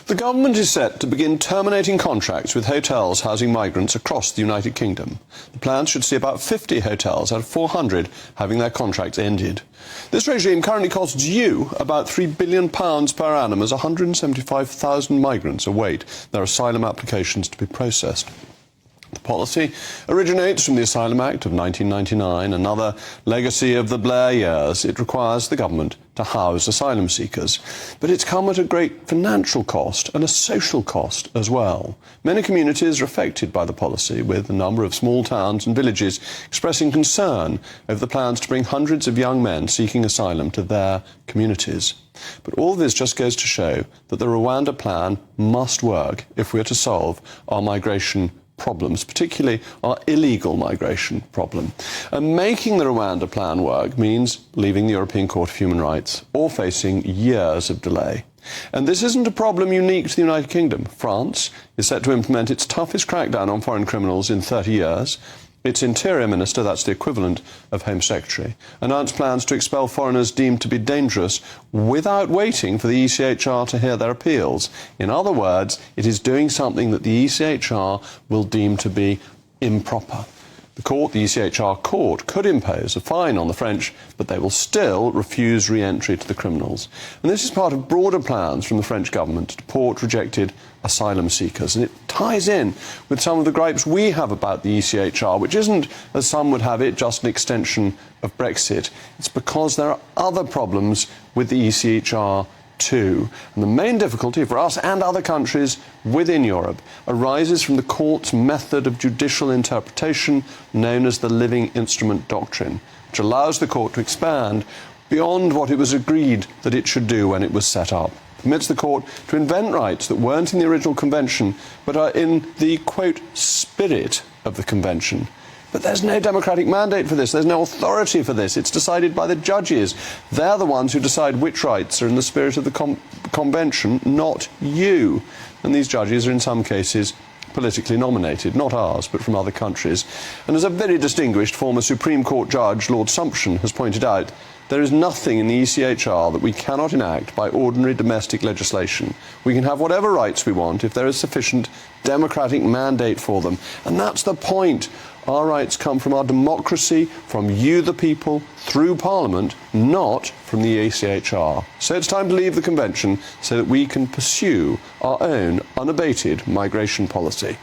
The government is set to begin terminating contracts with hotels housing migrants across the United Kingdom. The plans should see about 50 hotels out of 400 having their contracts ended. This regime currently costs you about £3 billion per annum as 175,000 migrants await their asylum applications to be processed. The policy originates from the Asylum Act of 1999, another legacy of the Blair years. It requires the government to house asylum seekers. But it's come at a great financial cost and a social cost as well. Many communities are affected by the policy, with a number of small towns and villages expressing concern over the plans to bring hundreds of young men seeking asylum to their communities. But all this just goes to show that the Rwanda plan must work if we are to solve our migration problems, particularly our illegal migration problem. And making the Rwanda plan work means leaving the European Court of Human Rights or facing years of delay. And this isn't a problem unique to the United Kingdom. France is set to implement its toughest crackdown on foreign criminals in 30 years. Its Interior Minister, that's the equivalent of Home Secretary, announced plans to expel foreigners deemed to be dangerous without waiting for the ECHR to hear their appeals. In other words, it is doing something that the ECHR will deem to be improper. The ECHR court, could impose a fine on the French, but they will still refuse re-entry to the criminals. And this is part of broader plans from the French government to deport rejected asylum seekers. And it ties in with some of the gripes we have about the ECHR, which isn't, as some would have it, just an extension of Brexit. It's because there are other problems with the ECHR too. And the main difficulty for us and other countries within Europe arises from the court's method of judicial interpretation known as the living instrument doctrine, which allows the court to expand beyond what it was agreed that it should do when it was set up. It permits the court to invent rights that weren't in the original convention but are in the, quote, spirit of the convention. But there's no democratic mandate for this. There's no authority for this. It's decided by the judges. They're the ones who decide which rights are in the spirit of the convention, not you. And these judges are in some cases politically nominated, not ours, but from other countries. And as a very distinguished former Supreme Court judge, Lord Sumption, has pointed out, there is nothing in the ECHR that we cannot enact by ordinary domestic legislation. We can have whatever rights we want if there is sufficient democratic mandate for them. And that's the point. Our rights come from our democracy, from you, the people, through Parliament, not from the ECHR. So it's time to leave the convention so that we can pursue our own unabated migration policy.